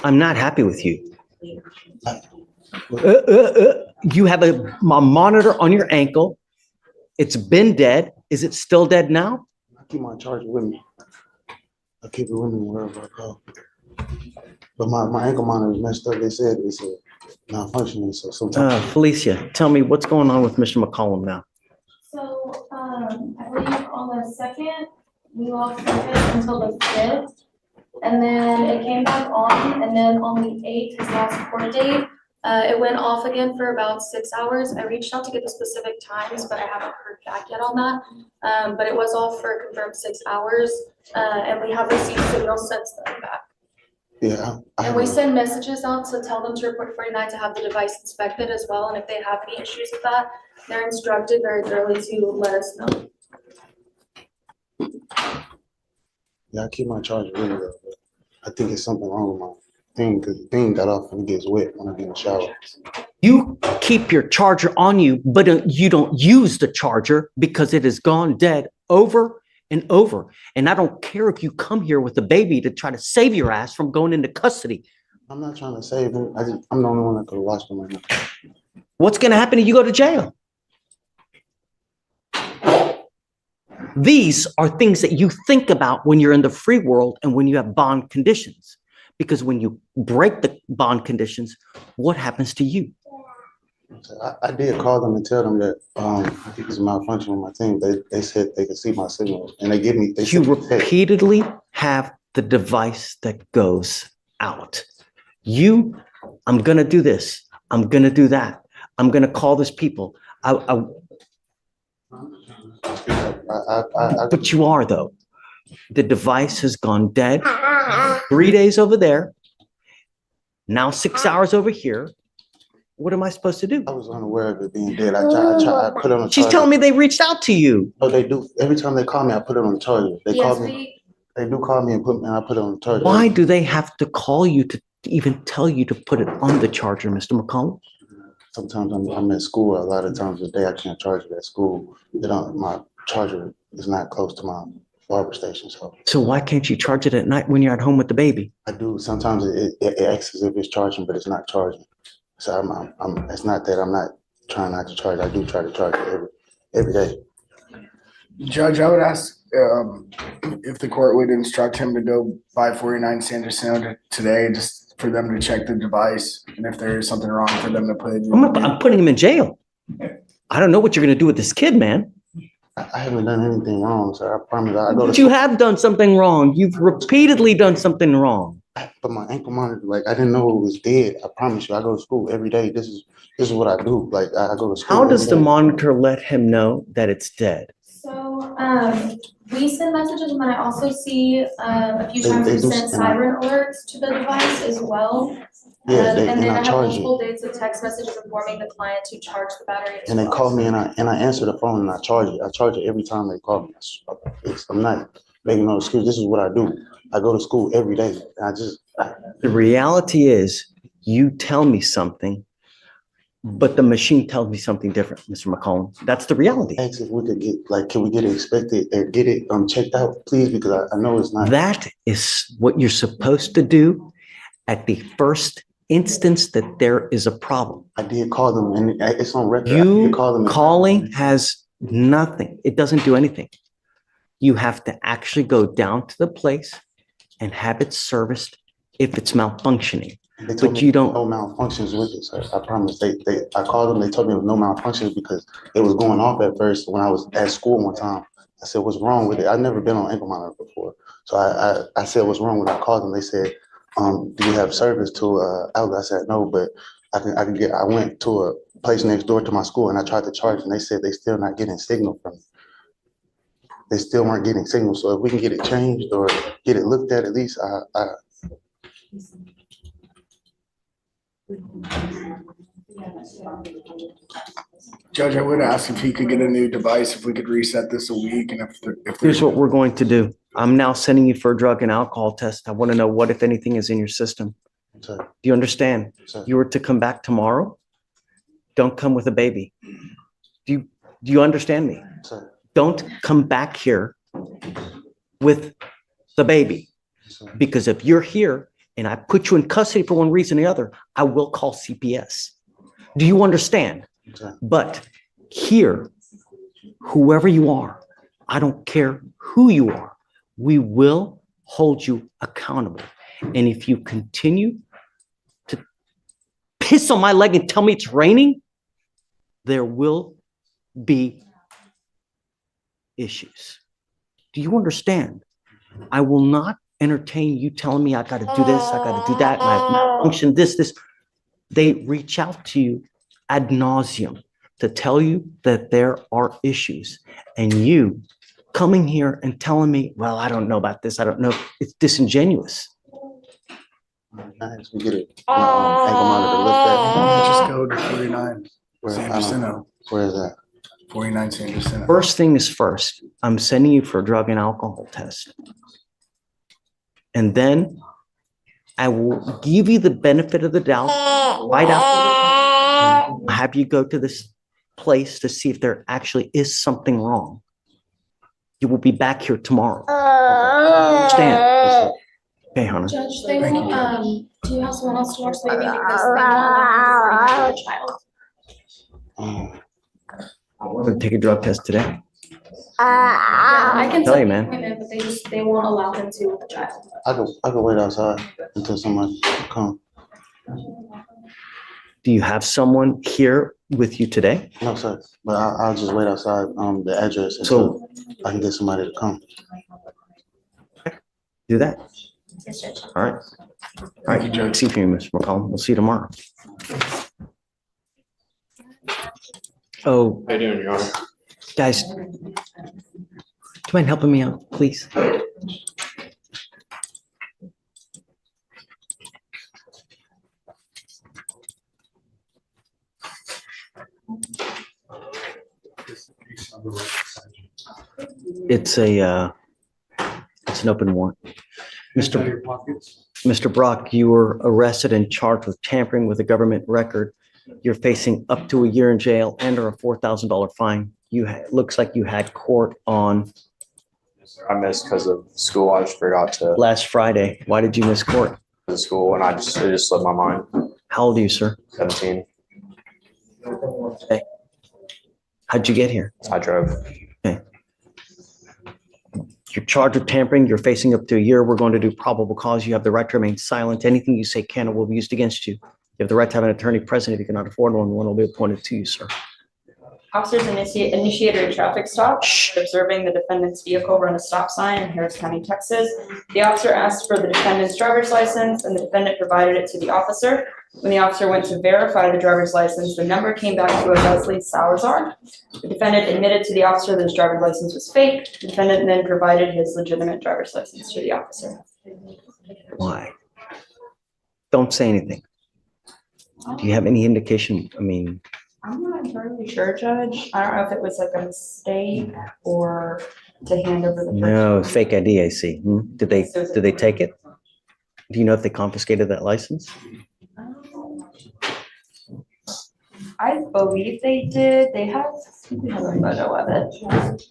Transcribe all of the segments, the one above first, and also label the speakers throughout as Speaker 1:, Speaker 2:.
Speaker 1: I'm not happy with you. You have a monitor on your ankle. It's been dead. Is it still dead now?
Speaker 2: I keep my charger with me. I keep it with me wherever I go. But my ankle monitor is messed up. They said it's malfunctioning. So sometimes.
Speaker 1: Felicia, tell me what's going on with Mr. McCollum now.
Speaker 3: So I believe on the 2nd, we lost service until the 5th. And then it came back on, and then on the 8th, his last court date, it went off again for about 6 hours. I reached out to get the specific times, but I haven't heard back yet on that. But it was off for a confirmed 6 hours, and we have received signals since then back.
Speaker 2: Yeah.
Speaker 3: And we send messages out to tell them to report 49 to have the device inspected as well. And if they have any issues with that, they're instructed very thoroughly to let us know.
Speaker 2: Yeah, I keep my charger with me though. I think it's something wrong with my thing because the thing got off and it gets wet when I get in the shower.
Speaker 1: You keep your charger on you, but you don't use the charger because it has gone dead over and over. And I don't care if you come here with a baby to try to save your ass from going into custody.
Speaker 2: I'm not trying to save him. I'm the only one that could watch him right now.
Speaker 1: What's going to happen if you go to jail? These are things that you think about when you're in the free world and when you have bond conditions. Because when you break the bond conditions, what happens to you?
Speaker 2: I did call them and tell them that I think it's a malfunction with my thing. They said they could see my signal and they give me.
Speaker 1: You repeatedly have the device that goes out. I'm going to do this. I'm going to do that. I'm going to call this people. But you are, though. The device has gone dead. 3 days over there. Now 6 hours over here. What am I supposed to do?
Speaker 2: I was unaware of it being dead. I put it on the charger.
Speaker 1: She's telling me they reached out to you.
Speaker 2: Oh, they do. Every time they call me, I put it on the charger. They call me. They do call me and I put it on the charger.
Speaker 1: Why do they have to call you to even tell you to put it on the charger, Mr. McCollum?
Speaker 2: Sometimes I'm at school. A lot of times a day I can't charge it at school. My charger is not close to my barber station. So
Speaker 1: why can't you charge it at night when you're at home with the baby?
Speaker 2: I do. Sometimes it acts as if it's charging, but it's not charging. So it's not that I'm not trying not to charge. I do try to charge it every day.
Speaker 4: Judge, I would ask if the court would instruct him to go by 49 Sanderson today, just for them to check the device, and if there is something wrong, for them to put it in.
Speaker 1: I'm putting him in jail. I don't know what you're going to do with this kid, man.
Speaker 2: I haven't done anything wrong, sir. I promise.
Speaker 1: But you have done something wrong. You've repeatedly done something wrong.
Speaker 2: But my ankle monitor, I didn't know it was dead. I promise you, I go to school every day. This is what I do. I go to school.
Speaker 1: How does the monitor let him know that it's dead?
Speaker 3: So we send messages, and then I also see a few times we send siren alerts to the device as well.
Speaker 2: Yeah,
Speaker 3: and then I have multiple dates of text messages informing the client to charge the battery.
Speaker 2: And they call me and I answer the phone and I charge it. I charge it every time they call me. I'm not making no excuse. This is what I do. I go to school every day.
Speaker 1: The reality is you tell me something, but the machine tells me something different, Mr. McCollum. That's the reality.
Speaker 2: Ask if we could get, can we get it inspected and get it checked out, please? Because I know it's not.
Speaker 1: That is what you're supposed to do at the first instance that there is a problem.
Speaker 2: I did call them and it's on record.
Speaker 1: You calling has nothing. It doesn't do anything. You have to actually go down to the place and have it serviced if it's malfunctioning. But you don't.
Speaker 2: No malfunctions with it, sir. I promise. I called them. They told me there was no malfunctions because it was going off at first. When I was at school one time, I said, "What's wrong with it?" I've never been on ankle monitor before, so I said, "What's wrong with it?" I called them. They said, "Do you have service to outlet?" I said, "No, but I can get." I went to a place next door to my school and I tried to charge, and they said they still not getting signal from me. They still weren't getting signal. So if we can get it changed or get it looked at least,
Speaker 4: Judge, I would ask if he could get a new device, if we could reset this a week, and if
Speaker 1: Here's what we're going to do. I'm now sending you for a drug and alcohol test. I want to know what, if anything, is in your system.
Speaker 2: Sir.
Speaker 1: Do you understand?
Speaker 2: Sir.
Speaker 1: You were to come back tomorrow. Don't come with a baby. Do you understand me?
Speaker 2: Sir.
Speaker 1: Don't come back here with the baby.
Speaker 2: Yes, sir.
Speaker 1: Because if you're here and I put you in custody for one reason or the other, I will call CPS. Do you understand?
Speaker 2: Okay.
Speaker 1: But here, whoever you are, I don't care who you are, we will hold you accountable. And if you continue to piss on my leg and tell me it's raining, there will be issues. Do you understand? I will not entertain you telling me I got to do this, I got to do that, my malfunction, this. They reach out to you ad nauseum to tell you that there are issues, and you coming here and telling me, well, I don't know about this, I don't know, it's disingenuous.
Speaker 2: I actually get it. My ankle monitor looked
Speaker 4: Just go to 49
Speaker 2: at. Where,
Speaker 4: San
Speaker 2: I don't,
Speaker 4: Jacinto.
Speaker 2: where is that?
Speaker 4: 49 San Jacinto.
Speaker 1: First thing is first, I'm sending you for a drug and alcohol test. And then I will give you the benefit of the doubt right after. Have you go to this place to see if there actually is something wrong. You will be back here tomorrow. Understand? Okay, Hannah.
Speaker 3: Judge, they
Speaker 4: Thank you,
Speaker 3: won't,
Speaker 4: Judge.
Speaker 3: do you have someone else to watch the baby because they won't allow the child?
Speaker 2: Um,
Speaker 1: I'm gonna take a drug test today.
Speaker 3: Yeah, I can
Speaker 1: Tell
Speaker 3: set
Speaker 1: you,
Speaker 3: the
Speaker 1: man.
Speaker 3: appointment, but they won't allow him to with the child.
Speaker 2: I could wait outside until somebody come.
Speaker 1: Do you have someone here with you today?
Speaker 2: No, sir, but I'll just wait outside, the address
Speaker 1: So-
Speaker 2: until I can get somebody to come.
Speaker 1: Do that.
Speaker 3: Yes, Judge.
Speaker 1: All right. All right, Judge. See you, Mr. McCollum. We'll see you tomorrow. Oh,
Speaker 5: How you doing, Your Honor?
Speaker 1: guys, do you mind helping me out, please? It's an open warrant. Mr. Brock, you were arrested and charged with tampering with a government record. You're facing up to a year in jail and or a $4,000 fine. Looks like you had court on
Speaker 5: I missed because of school. I just forgot to
Speaker 1: last Friday. Why did you miss court?
Speaker 5: the school and it just slipped my mind.
Speaker 1: How old are you, sir?
Speaker 5: 17.
Speaker 1: How'd you get here?
Speaker 5: I drove.
Speaker 1: You're charged with tampering. You're facing up to a year. We're going to do probable cause. You have the right to remain silent. Anything you say can or will be used against you. You have the right to have an attorney present. If you cannot afford one will be appointed to you, sir.
Speaker 6: Officers initiated a traffic stop, observing the defendant's vehicle run a stop sign in Harris County, Texas. The officer asked for the defendant's driver's license and the defendant provided it to the officer. When the officer went to verify the driver's license, the number came back to a Leslie Salazar. The defendant admitted to the officer that his driver's license was fake. The defendant then provided his legitimate driver's license to the officer.
Speaker 1: Why? Don't say anything. Do you have any indication? I mean,
Speaker 6: I'm not entirely sure, Judge. I don't know if it was like a mistake or to hand over the.
Speaker 1: no, fake ID, I see. Did they take it? Do you know if they confiscated that license?
Speaker 6: I believe they did. They have a photo of it.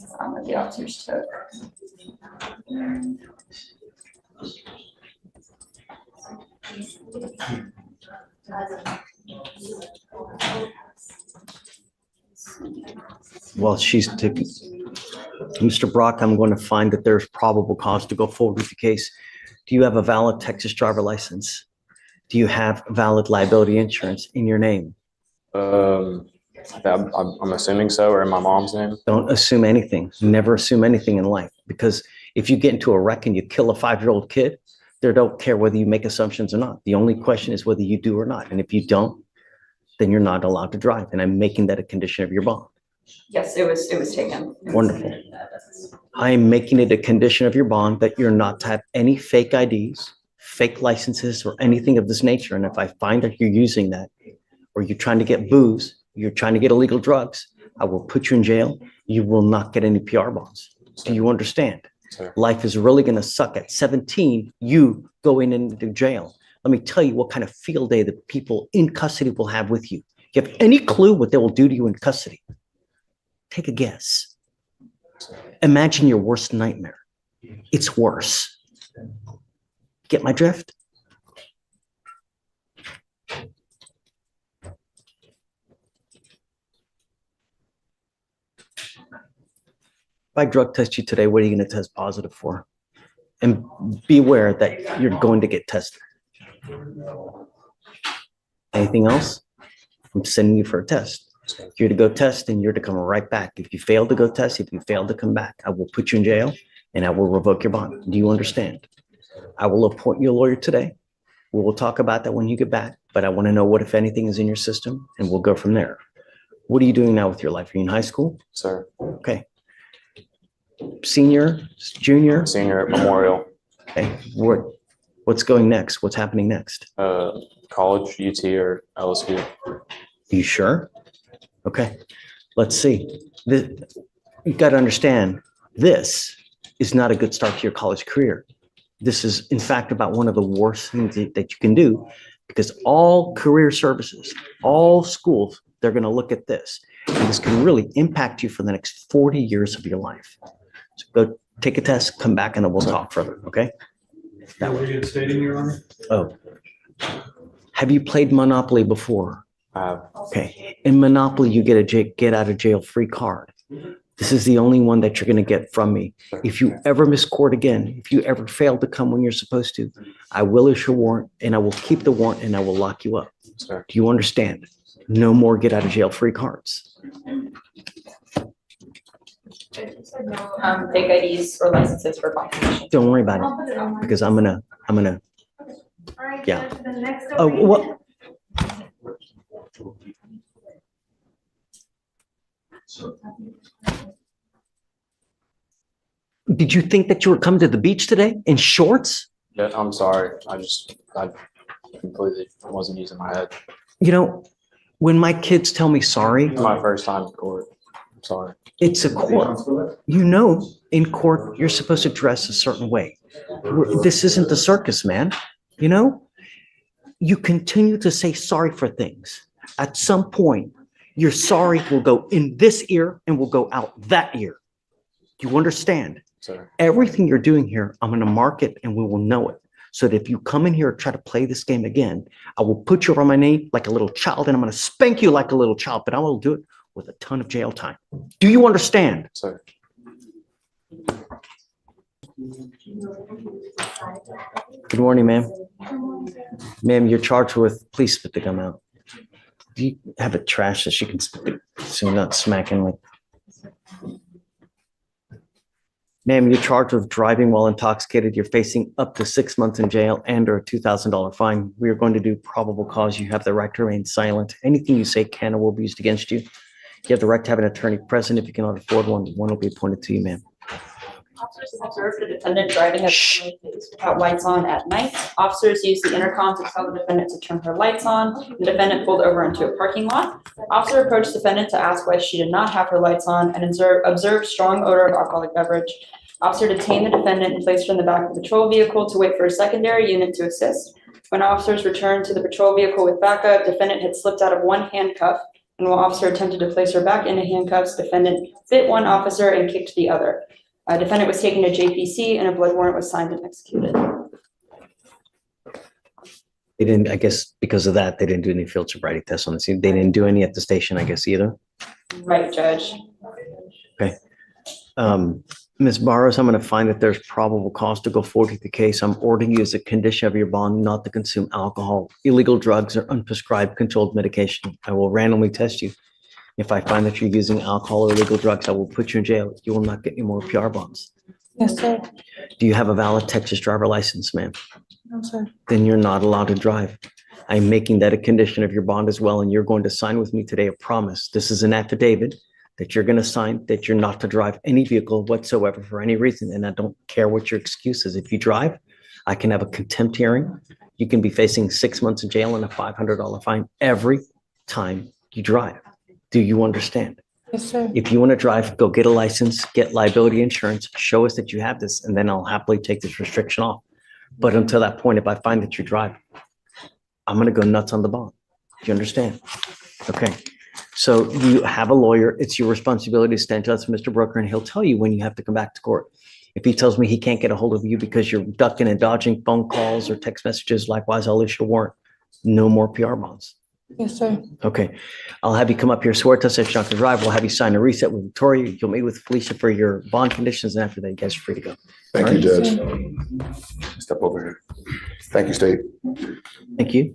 Speaker 6: That the officers took.
Speaker 1: Well, Mr. Brock, I'm going to find that there's probable cause to go forward with the case. Do you have a valid Texas driver license? Do you have valid liability insurance in your name?
Speaker 5: I'm assuming so, or in my mom's name.
Speaker 1: Don't assume anything. Never assume anything in life, because if you get into a wreck and you kill a 5-year-old kid, they don't care whether you make assumptions or not. The only question is whether you do or not. And if you don't, then you're not allowed to drive. And I'm making that a condition of your bond.
Speaker 6: Yes, it was taken.
Speaker 1: Wonderful. I am making it a condition of your bond that you're not to have any fake IDs, fake licenses, or anything of this nature. And if I find that you're using that, or you're trying to get booze, you're trying to get illegal drugs, I will put you in jail. You will not get any PR bonds. Do you understand?
Speaker 5: Sir.
Speaker 1: Life is really going to suck. At 17, you going into jail. Let me tell you what kind of field day the people in custody will have with you. You have any clue what they will do to you in custody? Take a guess. Imagine your worst nightmare. It's worse. Get my drift? If I drug test you today, what are you going to test positive for? And beware that you're going to get tested. Anything else? I'm sending you for a test. You're to go test and you're to come right back. If you fail to go test, if you fail to come back, I will put you in jail and I will revoke your bond. Do you understand? I will appoint you a lawyer today. We will talk about that when you get back, but I want to know what, if anything, is in your system and we'll go from there. What are you doing now with your life? Are you in high school?
Speaker 5: Sir,
Speaker 1: Okay. Senior, junior?
Speaker 5: senior at Memorial,
Speaker 1: Okay. What's going next? What's happening next?
Speaker 5: college, UT or LSU.
Speaker 1: You sure? Okay. Let's see. You've got to understand, this is not a good start to your college career. This is, in fact, about one of the worst things that you can do, because all career services, all schools, they're going to look at this. And this can really impact you for the next 40 years of your life. So go take a test, come back, and then we'll talk further, okay?
Speaker 7: You're reinstating, Your Honor?
Speaker 1: Oh. Have you played Monopoly before? Okay. In Monopoly, you get a get out of jail free card. This is the only one that you're going to get from me. If you ever miss court again, if you ever fail to come when you're supposed to, I will issue a warrant and I will keep the warrant and I will lock you up.
Speaker 5: Sir.
Speaker 1: Do you understand? No more get out of jail free cards.
Speaker 6: Fake IDs or licenses for violations.
Speaker 1: Don't worry about it, because I'm gonna,
Speaker 3: Alright,
Speaker 1: Yeah.
Speaker 3: Judge, the next
Speaker 1: oh,
Speaker 3: arraignment-
Speaker 1: what? Did you think that you were coming to the beach today in shorts?
Speaker 5: Yeah, I'm sorry. I completely wasn't using my head.
Speaker 1: You know, when my kids tell me sorry,
Speaker 5: It's my first time in court. I'm sorry.
Speaker 1: it's a court. You know, in court, you're supposed to dress a certain way. This isn't the circus, man. You know, you continue to say sorry for things. At some point, your sorry will go in this ear and will go out that ear. Do you understand?
Speaker 5: Sir.
Speaker 1: Everything you're doing here, I'm going to mark it and we will know it. So that if you come in here and try to play this game again, I will put you on my knee like a little child and I'm going to spank you like a little child, but I will do it with a ton of jail time. Do you understand?
Speaker 5: Sir.
Speaker 1: Good morning, ma'am. Ma'am, you're charged with, please spit the gum out. Do you have a trash that you can spit so you're not smacking like? Ma'am, you're charged with driving while intoxicated. You're facing up to 6 months in jail and or a $2,000 fine. We are going to do probable cause. You have the right to remain silent. Anything you say can or will be used against you. You have the right to have an attorney present. If you cannot afford one, one will be appointed to you, ma'am.
Speaker 6: Officers observed the defendant driving without lights on at night. Officers used the intercom to tell the defendant to turn her lights on. The defendant pulled over into a parking lot. Officer approached the defendant to ask why she did not have her lights on and observed strong odor of alcoholic beverage. Officer detained the defendant and placed her in the back of the patrol vehicle to wait for a secondary unit to assist. When officers returned to the patrol vehicle with backup, defendant had slipped out of one handcuff, and while officer attempted to place her back into handcuffs, defendant bit one officer and kicked the other. Defendant was taken to JPC and a blood warrant was signed and executed.
Speaker 1: They didn't, I guess because of that, they didn't do any field sobriety tests on the scene. They didn't do any at the station, I guess, either.
Speaker 6: Right, Judge.
Speaker 1: Okay. Ms. Barros, I'm going to find that there's probable cause to go forward with the case. I'm ordering you as a condition of your bond not to consume alcohol, illegal drugs, or unprescribed controlled medication. I will randomly test you. If I find that you're using alcohol or illegal drugs, I will put you in jail. You will not get any more PR bonds.
Speaker 8: Yes, sir.
Speaker 1: Do you have a valid Texas driver license, ma'am?
Speaker 8: No, sir.
Speaker 1: Then you're not allowed to drive. I'm making that a condition of your bond as well, and you're going to sign with me today a promise. This is an affidavit that you're going to sign that you're not to drive any vehicle whatsoever for any reason, and I don't care what your excuse is. If you drive, I can have a contempt hearing. You can be facing 6 months in jail and a $500 fine every time you drive. Do you understand?
Speaker 8: Yes, sir.
Speaker 1: If you want to drive, go get a license, get liability insurance, show us that you have this, and then I'll happily take this restriction off. But until that point, if I find that you drive, I'm going to go nuts on the bond. Do you understand? Okay. So you have a lawyer. It's your responsibility to stand to us, Mr. Brooker, and he'll tell you when you have to come back to court. If he tells me he can't get a hold of you because you're ducking and dodging phone calls or text messages, likewise, I'll issue a warrant. No more PR bonds.
Speaker 8: Yes, sir.
Speaker 1: Okay, I'll have you come up here, swear to us that you're not gonna drive. We'll have you sign a reset with Victoria. You'll meet with Felicia for your bond conditions, and after that, you guys are free to go.
Speaker 9: Thank you, Judge.
Speaker 2: Step over here.
Speaker 9: Thank you, State.
Speaker 1: Thank you.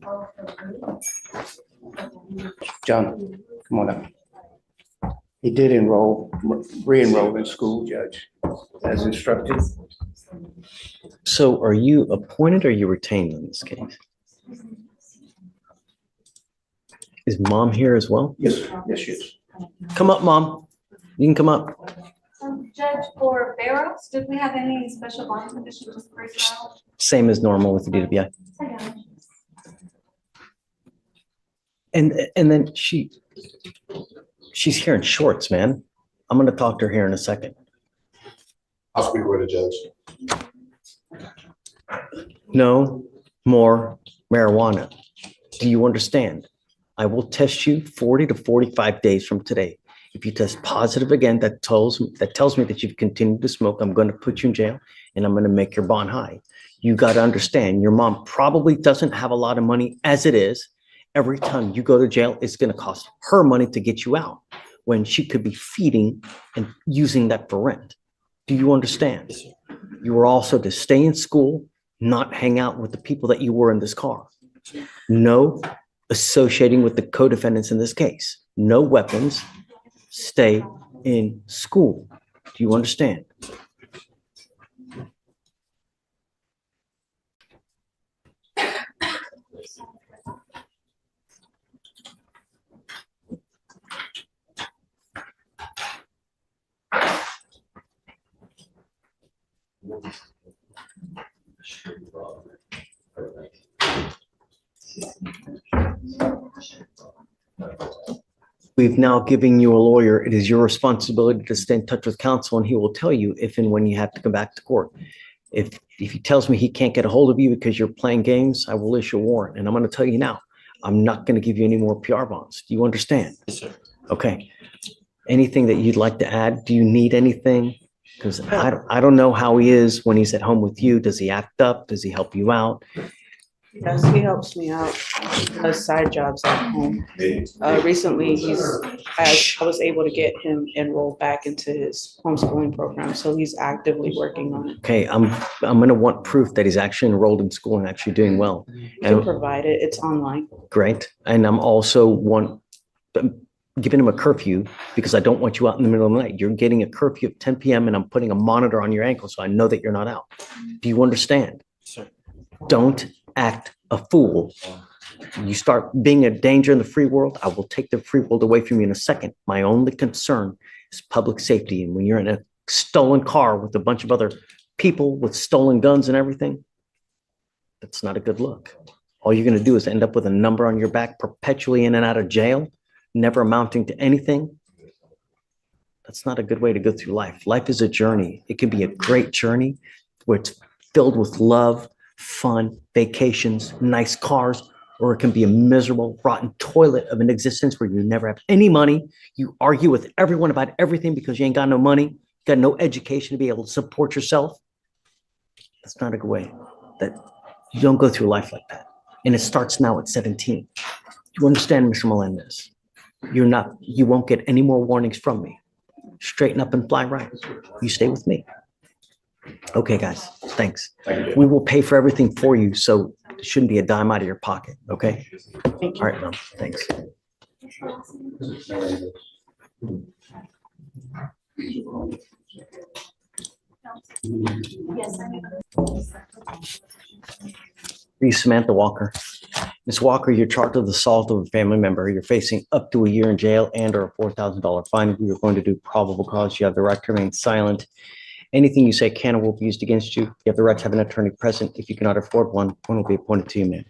Speaker 10: John, come on up. He did re-enroll in school, Judge, as instructed.
Speaker 1: So are you appointed or are you retained in this case? Is mom here as well?
Speaker 10: Yes, yes, yes.
Speaker 1: Come up, mom. You can come up.
Speaker 3: Judge, for Barrows, did we have any special bond conditions with pretrial?
Speaker 1: Same as normal with the DWI. And then she's here in shorts, man. I'm gonna talk to her here in a second.
Speaker 9: I'll speak with the judge.
Speaker 1: No more marijuana. Do you understand? I will test you 40 to 45 days from today. If you test positive again, that tells me that you've continued to smoke. I'm going to put you in jail and I'm going to make your bond high. You got to understand, your mom probably doesn't have a lot of money as it is. Every time you go to jail, it's going to cost her money to get you out when she could be feeding and using that for rent. Do you understand? You are also to stay in school, not hang out with the people that you were in this car. No associating with the co-defendants in this case. No weapons. Stay in school. Do you understand? We've now given you a lawyer. It is your responsibility to stay in touch with counsel, and he will tell you if and when you have to come back to court. If he tells me he can't get a hold of you because you're playing games, I will issue a warrant. And I'm going to tell you now, I'm not going to give you any more PR bonds. Do you understand?
Speaker 10: Yes, sir.
Speaker 1: Okay. Anything that you'd like to add? Do you need anything? Because I don't know how he is when he's at home with you. Does he act up? Does he help you out?
Speaker 8: Yes, he helps me out. He does side jobs at home. Recently, I was able to get him enrolled back into his homeschooling program, so he's actively working on it.
Speaker 1: Okay, I'm going to want proof that he's actually enrolled in school and actually doing well.
Speaker 8: He can
Speaker 1: And
Speaker 8: provide it. It's online.
Speaker 1: great. And I'm also giving him a curfew because I don't want you out in the middle of the night. You're getting a curfew at 10 p.m. and I'm putting a monitor on your ankle so I know that you're not out. Do you understand?
Speaker 10: Sir.
Speaker 1: Don't act a fool. You start being a danger in the free world, I will take the free world away from you in a second. My only concern is public safety. And when you're in a stolen car with a bunch of other people with stolen guns and everything, that's not a good look. All you're going to do is end up with a number on your back, perpetually in and out of jail, never amounting to anything. That's not a good way to go through life. Life is a journey. It can be a great journey where it's filled with love, fun, vacations, nice cars, or it can be a miserable, rotten toilet of an existence where you never have any money. You argue with everyone about everything because you ain't got no money, got no education to be able to support yourself. That's not a good way. That you don't go through life like that. And it starts now at 17. You understand, Mr. Melendez? You won't get any more warnings from me. Straighten up and fly right. You stay with me. Okay, guys, thanks. We will pay for everything for you, so it shouldn't be a dime out of your pocket, okay?
Speaker 8: Thank you.
Speaker 1: All right, Mom, thanks. Be Samantha Walker. Ms. Walker, you're charged with assault of a family member. You're facing up to a year in jail and or a $4,000 fine. We are going to do probable cause. You have the right to remain silent. Anything you say can or will be used against you. You have the right to have an attorney present. If you cannot afford one will be appointed to you, ma'am.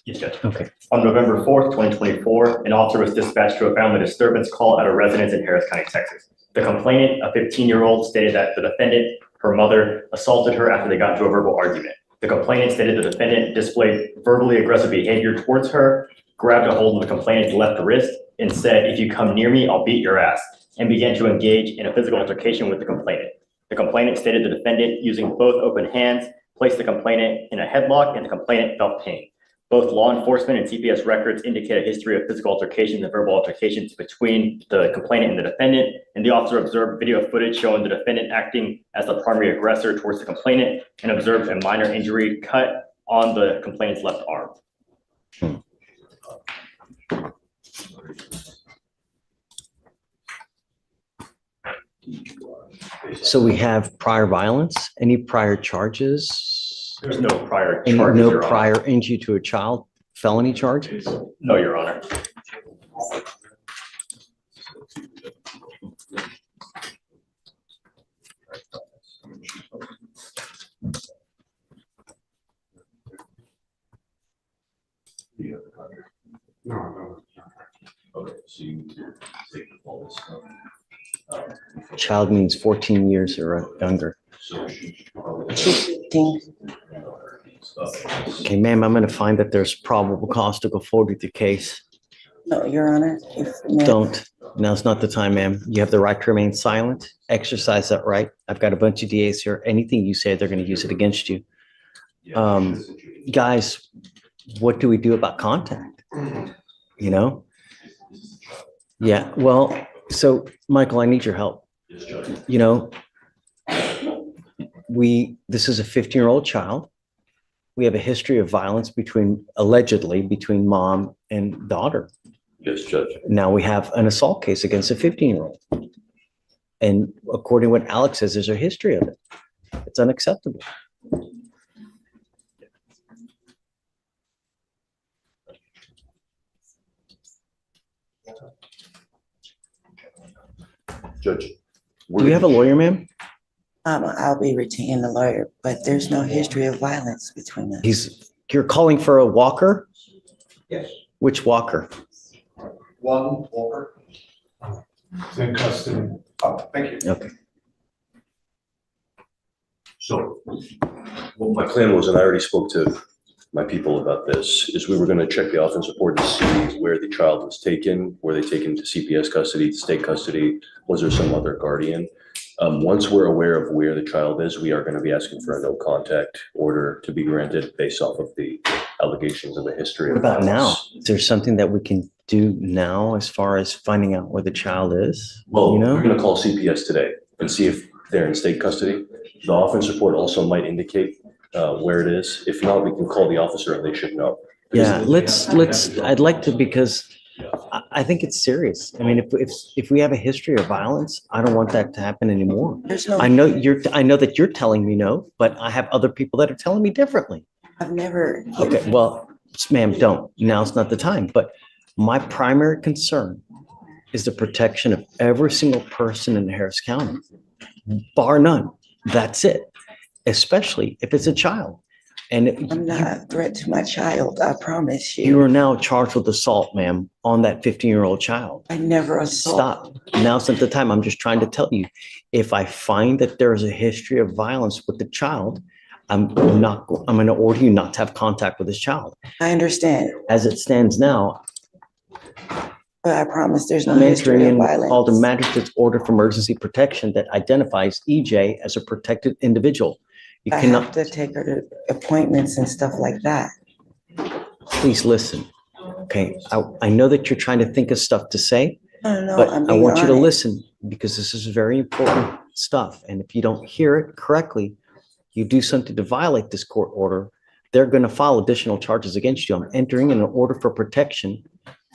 Speaker 11: Yes, Judge.
Speaker 1: Okay.
Speaker 11: On November 4th, 2024, an officer was dispatched to a family disturbance call at a residence in Harris County, Texas. The complainant, a 15-year-old, stated that the defendant, her mother, assaulted her after they got into a verbal argument. The complainant stated the defendant displayed verbally aggressive behavior towards her, grabbed a hold of the complainant's left wrist, and said, "If you come near me, I'll beat your ass," and began to engage in a physical altercation with the complainant. The complainant stated the defendant, using both open hands, placed the complainant in a headlock and the complainant felt pain. Both law enforcement and CPS records indicate a history of physical altercations and verbal altercations between the complainant and the defendant, and the officer observed video footage showing the defendant acting as the primary aggressor towards the complainant and observed a minor injury cut on the complainant's left arm.
Speaker 1: So we have prior violence, any prior charges?
Speaker 11: There's no prior
Speaker 1: Any,
Speaker 11: charges,
Speaker 1: no
Speaker 11: Your Honor.
Speaker 1: prior injury to a child, felony charges?
Speaker 11: No, Your Honor.
Speaker 1: Child means 14 years or younger. Okay, ma'am, I'm gonna find that there's probable cause to go forward with your case.
Speaker 12: No, Your Honor.
Speaker 1: Don't. Now's not the time, ma'am. You have the right to remain silent. Exercise that right. I've got a bunch of DAs here. Anything you say, they're gonna use it against you. Guys, what do we do about contact? You know? Yeah, well, so Michael, I need your help. You know, this is a 15-year-old child. We have a history of violence allegedly between mom and daughter.
Speaker 9: Yes, Judge.
Speaker 1: Now we have an assault case against a 15-year-old. And according to what Alex says, there's a history of it. It's unacceptable.
Speaker 9: Judge.
Speaker 1: Do you have a lawyer, ma'am?
Speaker 12: I'll be retaining a lawyer, but there's no history of violence between us.
Speaker 1: You're calling for a walker?
Speaker 7: Yes.
Speaker 1: Which walker?
Speaker 7: One Walker. It's in custody. Oh, thank you.
Speaker 1: Okay.
Speaker 9: So what my plan was, and I already spoke to my people about this, is we were going to check the offense report to see where the child was taken. Were they taken to CPS custody, to state custody? Was there some other guardian? Once we're aware of where the child is, we are going to be asking for a no contact order to be granted based off of the allegations of the history.
Speaker 1: What about now? Is there something that we can do now as far as finding out where the child is?
Speaker 9: Well,
Speaker 1: You know?
Speaker 9: we're going to call CPS today and see if they're in state custody. The offense report also might indicate where it is. If not, we can call the officer and they should know.
Speaker 1: Yeah, I'd like to, because I think it's serious. I mean, if we have a history of violence, I don't want that to happen anymore.
Speaker 12: There's no,
Speaker 1: I know that you're telling me no, but I have other people that are telling me differently.
Speaker 12: I've never.
Speaker 1: Okay, well, ma'am, don't. Now's not the time. But my primary concern is the protection of every single person in Harris County, bar none. That's it. Especially if it's a child. And
Speaker 12: I'm not a threat to my child, I promise
Speaker 1: you
Speaker 12: you.
Speaker 1: are now charged with assault, ma'am, on that 15-year-old child.
Speaker 12: I never assault.
Speaker 1: Stop. Now's not the time. I'm just trying to tell you, if I find that there is a history of violence with the child, I'm going to order you not to have contact with this child.
Speaker 12: I understand,
Speaker 1: As it stands now,
Speaker 12: but I promise there's no
Speaker 1: I'm
Speaker 12: history
Speaker 1: entering
Speaker 12: of
Speaker 1: in called a
Speaker 12: violence.
Speaker 1: magistrate's order for emergency protection that identifies EJ as a protected individual. You
Speaker 12: I
Speaker 1: cannot,
Speaker 12: have to take her to appointments and stuff like that.
Speaker 1: please listen. Okay, I know that you're trying to think of stuff to say,
Speaker 12: No,
Speaker 1: but
Speaker 12: I'm
Speaker 1: I
Speaker 12: being
Speaker 1: want you to
Speaker 12: honest.
Speaker 1: listen because this is very important stuff. And if you don't hear it correctly, you do something to violate this court order, they're going to file additional charges against you. I'm entering in an order for protection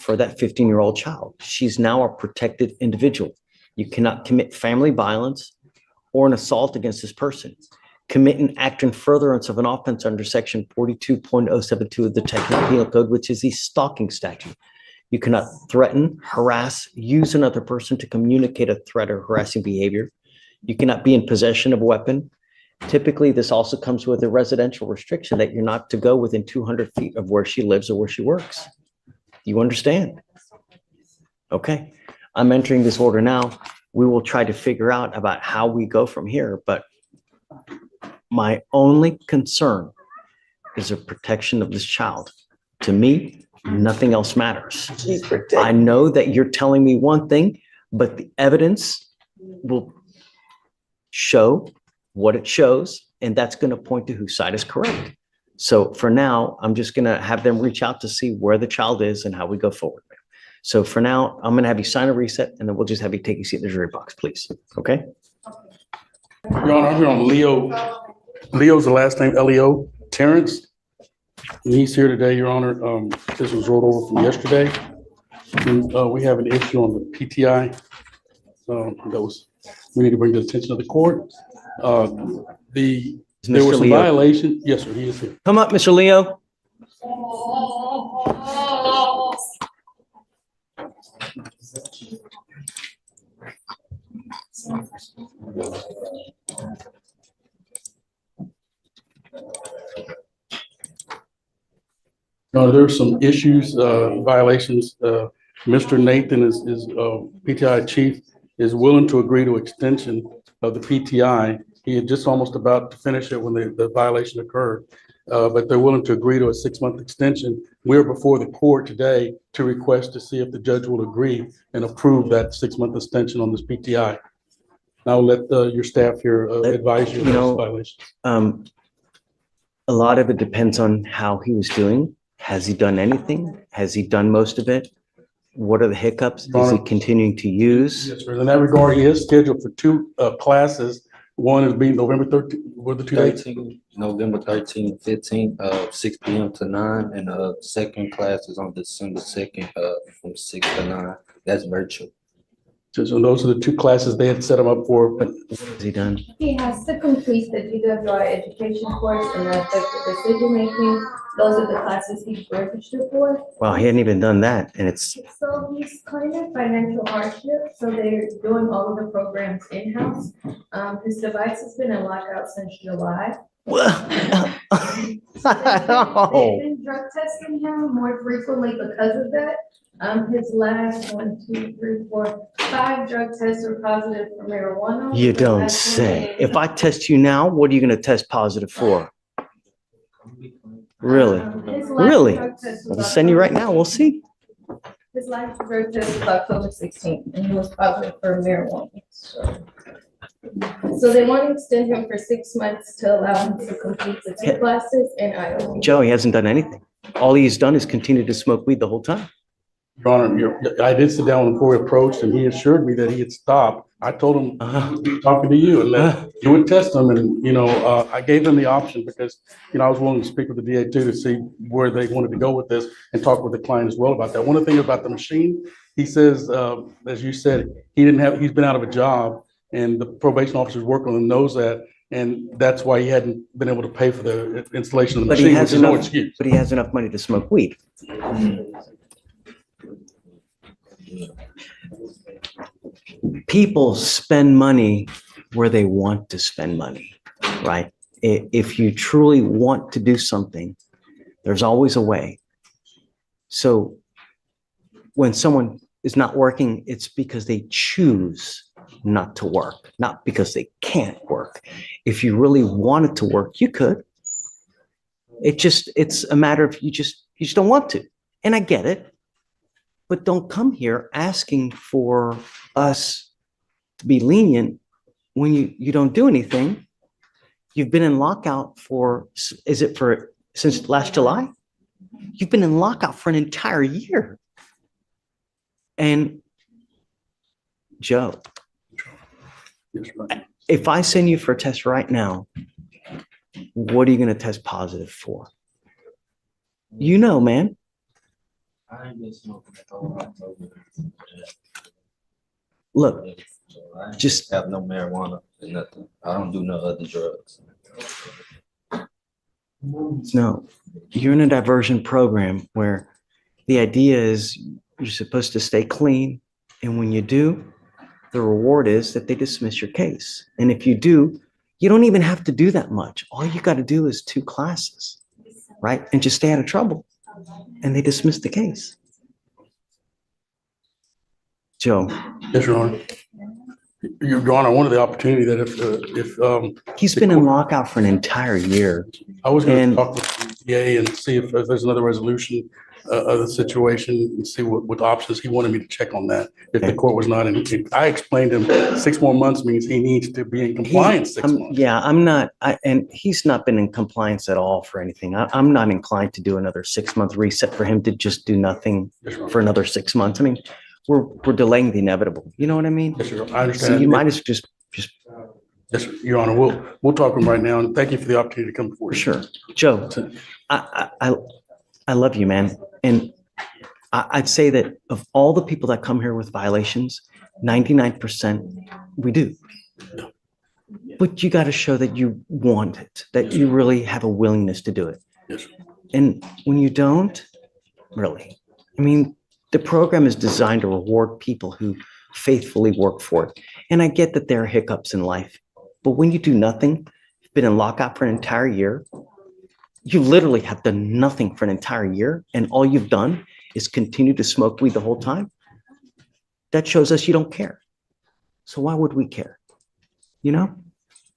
Speaker 1: for that 15-year-old child. She's now a protected individual. You cannot commit family violence or an assault against this person. Commit an act in furtherance of an offense under section 42.072 of the Technical Penal Code, which is the stalking statute. You cannot threaten, harass, use another person to communicate a threat or harassing behavior. You cannot be in possession of a weapon. Typically, this also comes with a residential restriction that you're not to go within 200 feet of where she lives or where she works. You understand? Okay, I'm entering this order now. We will try to figure out about how we go from here, but my only concern is the protection of this child. To me, nothing else matters.
Speaker 12: She's protected.
Speaker 1: I know that you're telling me one thing, but the evidence will show what it shows, and that's going to point to whose side is correct. So for now, I'm just going to have them reach out to see where the child is and how we go forward. So for now, I'm going to have you sign a reset, and then we'll just have you take a seat in the jury box, please. Okay?
Speaker 13: Your Honor, I'm here on Leo. Leo's the last name, Leo Terrence. And he's here today, Your Honor. This was rolled over from yesterday. And we have an issue on the PTI. We need to bring to the attention of the court. There was some violation. Yes, sir, he is here.
Speaker 1: Come up, Mr. Leo.
Speaker 13: There's some issues, violations. Mr. Nathan is PTI chief is willing to agree to extension of the PTI. He had just almost about to finish it when the violation occurred, but they're willing to agree to a 6-month extension. We're before the court today to request to see if the judge will agree and approve that 6-month extension on this PTI. I'll let your staff here advise you on this violation.
Speaker 1: A lot of it depends on how he was doing. Has he done anything? Has he done most of it? What are the hiccups? Is he continuing to use?
Speaker 13: Yes, sir. In that regard, he is scheduled for 2 classes. One is being November 13th. What are the 2 dates?
Speaker 14: November 13th, 15th, 6 p.m. to 9, and second class is on December 2nd, from 6 to 9. That's virtual.
Speaker 13: So those are the 2 classes they had set him up for.
Speaker 1: But what has he done?
Speaker 3: He has to complete the DWI education course and the effective decision making. Those are the classes he's registered for.
Speaker 1: Wow, he hadn't even done that, and it's.
Speaker 3: So he's kind of financial hardship, so they're doing all of the programs in-house. His device has been in lockout since July. They've been drug testing him more frequently because of that. His last 5 drug tests were positive for marijuana.
Speaker 1: You don't say. If I test you now, what are you going to test positive for? Really? Really? I'll send you right now. We'll see.
Speaker 3: His last drug test was October 16th, and he was positive for marijuana. So they want to extend him for 6 months to allow him to complete the 2 classes in Iowa.
Speaker 1: Joe, he hasn't done anything. All he's done is continue to smoke weed the whole time.
Speaker 13: Your Honor, I did sit down before we approached, and he assured me that he had stopped. I told him talking to you and that you would test him, and I gave them the option because I was willing to speak with the DA too to see where they wanted to go with this and talk with the client as well about that. One of the things about the machine, he says, as you said, he's been out of a job, and the probation officers working on him knows that, and that's why he hadn't been able to pay for the installation of the machine, which is no excuse.
Speaker 1: But he has enough money to smoke weed. People spend money where they want to spend money, right? If you truly want to do something, there's always a way. So when someone is not working, it's because they choose not to work, not because they can't work. If you really wanted to work, you could. It's a matter of you just don't want to. And I get it. But don't come here asking for us to be lenient when you don't do anything. You've been in lockout since last July? You've been in lockout for an entire year. And Joe, if I send you for a test right now, what are you going to test positive for? Man.
Speaker 14: I ain't been smoking at all.
Speaker 1: Look,
Speaker 14: I just have no marijuana and nothing. I don't do no other drugs.
Speaker 1: No, you're in a diversion program where the idea is you're supposed to stay clean. And when you do, the reward is that they dismiss your case. And if you do, you don't even have to do that much. All you got to do is 2 classes, right? And just stay out of trouble. And they dismiss the case. Joe.
Speaker 13: Yes, Your Honor. Your Honor, I wanted the opportunity that if
Speaker 1: he's been in lockout for an entire year.
Speaker 13: I was going to talk with MCA and see if there's another resolution of the situation and see what options. He wanted me to check on that. If the court was not in, I explained to him 6 more months means he needs to be in compliance 6 months.
Speaker 1: Yeah, I'm not, and he's not been in compliance at all for anything. I'm not inclined to do another 6-month reset for him to just do nothing for another 6 months. I mean, we're delaying the inevitable. You know what I mean?
Speaker 13: Yes, sir. I
Speaker 1: So
Speaker 13: understand.
Speaker 1: you might as just
Speaker 13: Yes, sir. Your Honor, we'll talk to him right now, and thank you for the opportunity to come before you.
Speaker 1: Sure. Joe, I love you, man. And I'd say that of all the people that come here with violations, 99% we do. But you got to show that you want it, that you really have a willingness to do it.
Speaker 13: Yes, sir.
Speaker 1: And when you don't, really, I mean, the program is designed to reward people who faithfully work for it. And I get that there are hiccups in life, but when you do nothing, you've been in lockout for an entire year, you literally have done nothing for an entire year, and all you've done is continue to smoke weed the whole time. That shows us you don't care. So why would we care? You know?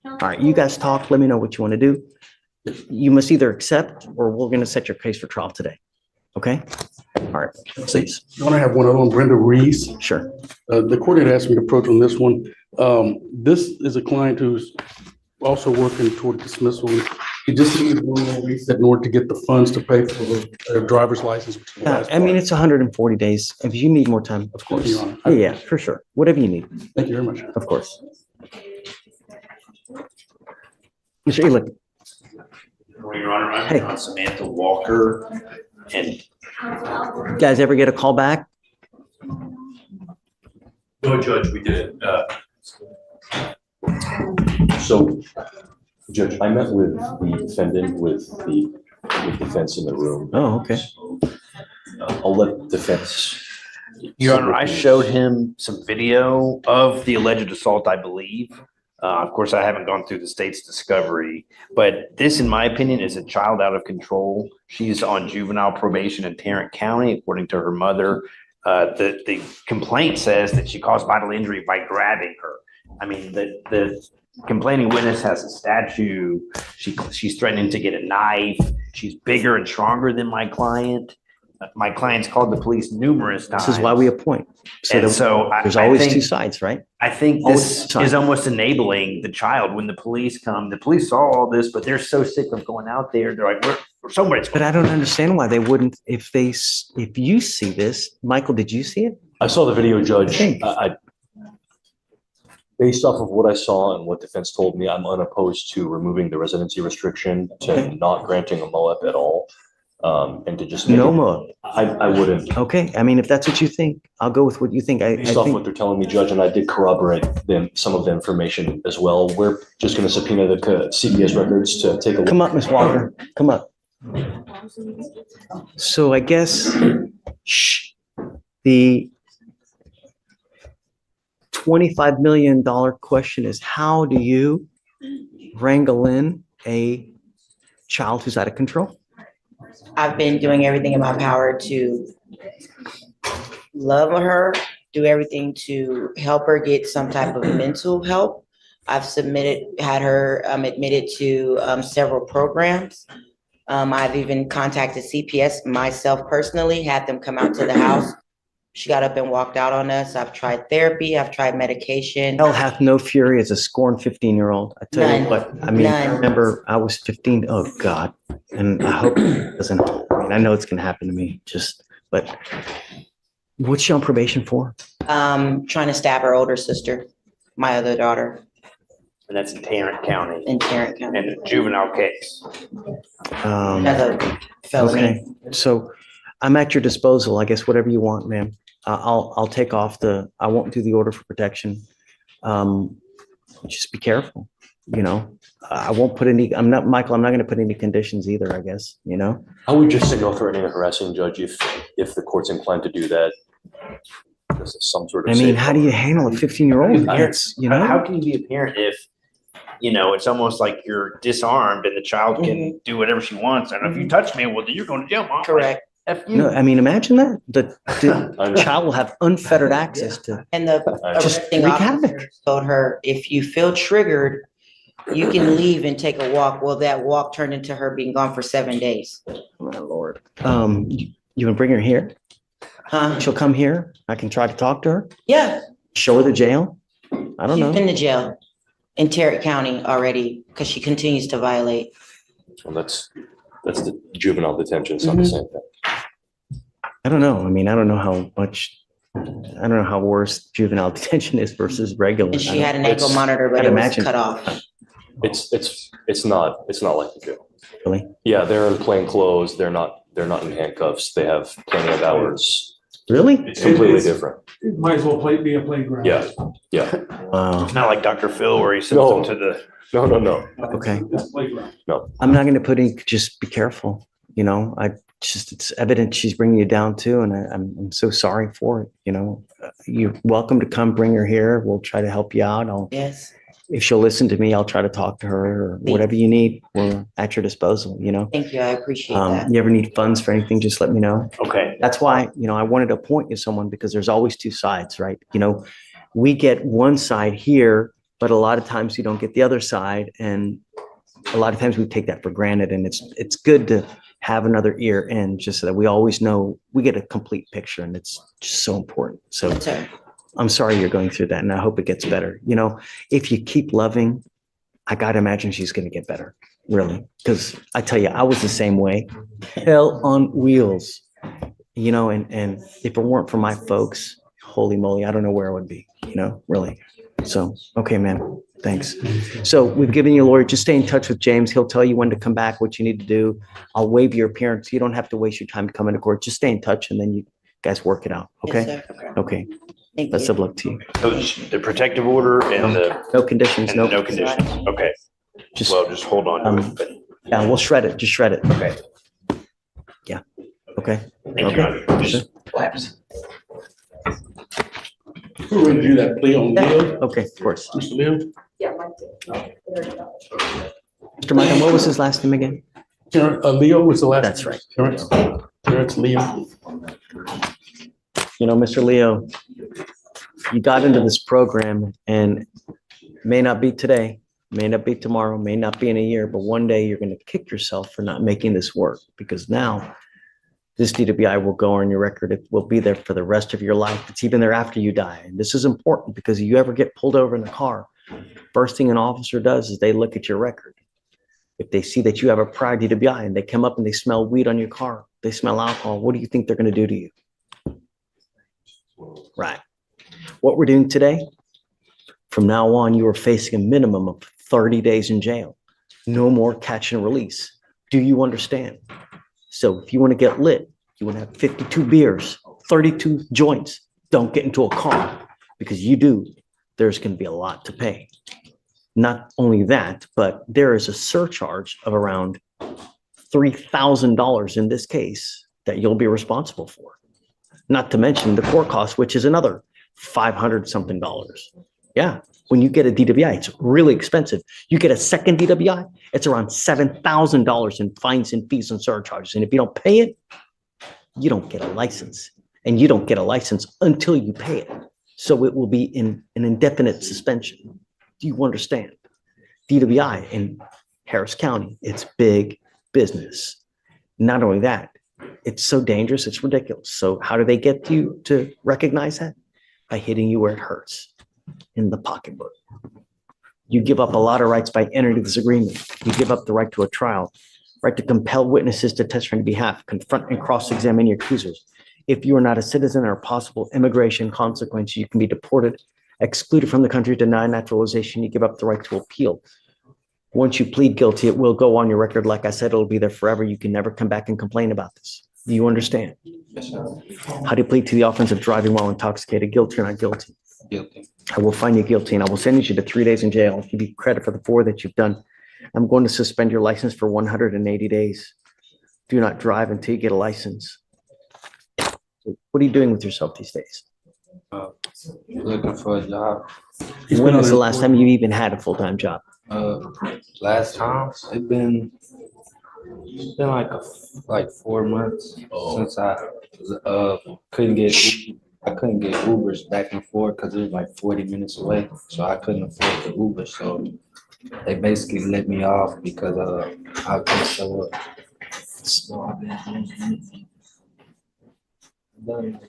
Speaker 1: All right, you guys talk. Let me know what you want to do. You must either accept or we're going to set your case for trial today. Okay? All right, please.
Speaker 13: I want to have one other one, Brenda Reese.
Speaker 1: Sure.
Speaker 13: The court had asked me to approach on this one. This is a client who's also working toward dismissal. He just needs one reset in order to get the funds to pay for their driver's license. Which is the last
Speaker 1: I mean,
Speaker 13: part.
Speaker 1: it's 140 days. If you need more time, of course.
Speaker 13: Your Honor.
Speaker 1: Yeah, for sure. Whatever you need,
Speaker 13: Thank you very much.
Speaker 1: of course. Mr. Elick.
Speaker 15: Your Honor,
Speaker 1: Hey.
Speaker 15: I'm Samantha Walker, and
Speaker 1: You guys ever get a call back?
Speaker 9: No, Judge, we did. So, Judge, I met with the defendant with defense in the room.
Speaker 1: Oh, okay.
Speaker 9: I'll let defense.
Speaker 15: Your Honor, I showed him some video of the alleged assault, I believe. Of course, I haven't gone through the state's discovery, but this, in my opinion, is a child out of control. She's on juvenile probation in Tarrant County, according to her mother. The complaint says that she caused bodily injury by grabbing her. I mean, the complaining witness has a statue. She's threatening to get a knife. She's bigger and stronger than my client. My client's called the police numerous times.
Speaker 1: This is why we appoint.
Speaker 15: And
Speaker 1: There's
Speaker 15: I
Speaker 1: always
Speaker 15: think-
Speaker 1: two sides, right?
Speaker 15: I think
Speaker 1: Always
Speaker 15: this
Speaker 1: time.
Speaker 15: is almost enabling the child when the police come. The police saw all this, but they're so sick of going out there. They're like, we're somebody's.
Speaker 1: But I don't understand why they wouldn't, if you see this, Michael, did you see it?
Speaker 9: I saw the video, Judge.
Speaker 1: Okay.
Speaker 9: Based off of what I saw and what defense told me, I'm unopposed to removing the residency restriction, to not granting a MOAP at all, and to just.
Speaker 1: No more.
Speaker 9: I wouldn't.
Speaker 1: Okay, I mean, if that's what you think, I'll go with what you think. I
Speaker 9: Based off what
Speaker 1: think,
Speaker 9: they're telling me, Judge, and I did corroborate some of the information as well. We're just going to subpoena the CPS records to take a look.
Speaker 1: come up, Ms. Walker, come up. So I guess, the $25 million question is, how do you wrangle in a child who's out of control?
Speaker 12: I've been doing everything in my power to love her, do everything to help her get some type of mental help. I've had her admitted to several programs. I've even contacted CPS myself personally, had them come out to the house. She got up and walked out on us. I've tried therapy. I've tried medication.
Speaker 1: Hell hath no fury as a scorned 15-year-old. I tell you
Speaker 12: None.
Speaker 1: what, I mean, I
Speaker 12: None.
Speaker 1: remember I was 15. Oh God. And I hope it doesn't, I mean, I know it's going to happen to me but what's she on probation for?
Speaker 12: Trying to stab her older sister, my other daughter,
Speaker 15: And that's in Tarrant County,
Speaker 12: in Tarrant County.
Speaker 15: and a juvenile case.
Speaker 12: Another felony.
Speaker 1: Okay, so I'm at your disposal. I guess whatever you want, ma'am. I'll take off I won't do the order for protection. Just be careful, you know. I won't put any, Michael, I'm not going to put any conditions either, I guess, you know.
Speaker 9: I would just say no threatening or harassing, Judge, if the court's inclined to do that. This is some sort of.
Speaker 1: I mean,
Speaker 9: safe
Speaker 1: how do you handle a 15-year-old? It's, you know.
Speaker 15: How can you be a parent if, it's almost like you're disarmed and the child can do whatever she wants. And if you touch me, well, then you're going to jail, Mom.
Speaker 12: Correct.
Speaker 15: F you.
Speaker 1: No, I mean, imagine that. The child will have unfettered access to.
Speaker 12: And the
Speaker 1: Just
Speaker 12: arresting
Speaker 1: wreak
Speaker 12: officer
Speaker 1: havoc.
Speaker 12: told her, if you feel triggered, You can leave and take a walk. Well, that walk turned into her being gone for 7 days.
Speaker 1: My Lord. You wanna bring her here?
Speaker 12: Huh?
Speaker 1: She'll come here. I can try to talk to her,
Speaker 12: Yeah,
Speaker 1: show her the jail. I don't
Speaker 12: she's
Speaker 1: know.
Speaker 12: been to jail in Tarrant County already because she continues to violate.
Speaker 9: Well, that's the juvenile detention, it's not the same thing.
Speaker 1: I don't know. I mean, I don't know how much, I don't know how worse juvenile detention is versus regular.
Speaker 12: And she had an ankle
Speaker 9: It's-
Speaker 12: monitor, but
Speaker 1: I'd
Speaker 12: it was
Speaker 1: imagine.
Speaker 12: cut off.
Speaker 9: It's not like the jail.
Speaker 1: Really?
Speaker 9: Yeah, they're in plain clothes, they're not in handcuffs, they have plenty of hours.
Speaker 1: Really?
Speaker 9: It's completely different.
Speaker 7: It might as well be a playground.
Speaker 9: Yeah, yeah.
Speaker 1: Wow.
Speaker 15: It's not like Dr. Phil where he sends
Speaker 9: No.
Speaker 15: them to the.
Speaker 9: No.
Speaker 1: Okay.
Speaker 7: It's a playground.
Speaker 1: I'm not gonna put in, just be careful, you know, it's evident she's bringing you down too, and I'm so sorry for it, you know. You're welcome to come, bring her here. We'll try to help you out.
Speaker 12: Yes.
Speaker 1: If she'll listen to me, I'll try to talk to her or whatever you need. We're at your disposal, you know.
Speaker 12: Thank you. I appreciate that.
Speaker 1: You ever need funds for anything, just let me know.
Speaker 15: Okay.
Speaker 1: That's why, you know, I wanted to appoint you someone because there's always two sides, right? You know, we get one side here, but a lot of times you don't get the other side. And a lot of times we take that for granted, and it's good to have another ear in just so that we always know we get a complete picture, and it's just so important. So
Speaker 12: Yes, sir.
Speaker 1: I'm sorry you're going through that, and I hope it gets better. You know, if you keep loving, I gotta imagine she's gonna get better, really. Because I tell you, I was the same way. Hell on wheels, you know, and if it weren't for my folks, holy moly, I don't know where I would be, you know, really. So, okay, man, thanks. So we've given you a lawyer. Just stay in touch with James. He'll tell you when to come back, what you need to do. I'll waive your appearance. You don't have to waste your time to come into court. Just stay in touch, and then you guys work it out, okay?
Speaker 12: Yes, sir.
Speaker 1: Okay,
Speaker 12: Thank
Speaker 1: best
Speaker 12: you.
Speaker 1: of luck to you.
Speaker 15: So the protective order and the,
Speaker 1: No conditions,
Speaker 15: and
Speaker 1: no.
Speaker 15: no conditions. Okay.
Speaker 1: Just,
Speaker 15: Well, just hold on to it. But
Speaker 1: yeah, we'll shred it, just shred it.
Speaker 15: Okay.
Speaker 1: Yeah, okay.
Speaker 15: Thank you.
Speaker 1: Okay.
Speaker 15: Honor. Just collapse.
Speaker 13: We're going to do that plea on Leo,
Speaker 1: Okay, of course.
Speaker 13: Mr. Leo.
Speaker 6: Yeah, Mike did.
Speaker 1: Mr. Michael, what was his last name again?
Speaker 13: Leo was the last.
Speaker 1: That's right.
Speaker 13: Terrence Leo.
Speaker 1: You know, Mr. Leo, you got into this program, and may not be today, may not be tomorrow, may not be in a year, but one day you're going to kick yourself for not making this work, because now this DWI will go on your record. It will be there for the rest of your life. It's even there after you die. And this is important because if you ever get pulled over in the car, first thing an officer does is they look at your record. If they see that you have a prior DWI and they come up and they smell weed on your car, they smell alcohol, what do you think they're going to do to you? Right. What we're doing today, from now on, you are facing a minimum of 30 days in jail. No more catch and release. Do you understand? So if you want to get lit, you want to have 52 beers, 32 joints, don't get into a car, because you do, there's going to be a lot to pay. Not only that, but there is a surcharge of around $3,000 in this case that you'll be responsible for. Not to mention the court cost, which is another $500 something. Yeah. When you get a DWI, it's really expensive. You get a second DWI, it's around $7,000 in fines and fees and surcharges. And if you don't pay it, you don't get a license. And you don't get a license until you pay it. So it will be in an indefinite suspension. Do you understand? DWI in Harris County, it's big business. Not only that, it's so dangerous, it's ridiculous. So how do they get you to recognize that? By hitting you where it hurts, in the pocketbook. You give up a lot of rights by entering this agreement. You give up the right to a trial, right to compel witnesses to testify on your behalf, confront and cross-examine your accusers. If you are not a citizen or a possible immigration consequence, you can be deported, excluded from the country, denied naturalization. You give up the right to appeal. Once you plead guilty, it will go on your record. Like I said, it'll be there forever. You can never come back and complain about this. Do you understand?
Speaker 14: Yes, sir.
Speaker 1: How do you plead to the offense of driving while intoxicated? Guilty or not guilty?
Speaker 14: Guilty.
Speaker 1: I will find you guilty and I will sentence you to 3 days in jail. I'll give you credit for the 4 that you've done. I'm going to suspend your license for 180 days. Do not drive until you get a license. What are you doing with yourself these days?
Speaker 14: Looking for a job.
Speaker 1: When was the last time you even had a full-time job?
Speaker 14: Last time it's been like 4 months since I couldn't get Ubers back and forth because it was like 40 minutes away, so I couldn't afford the Uber. So They basically let me off because I couldn't show up. So I've been done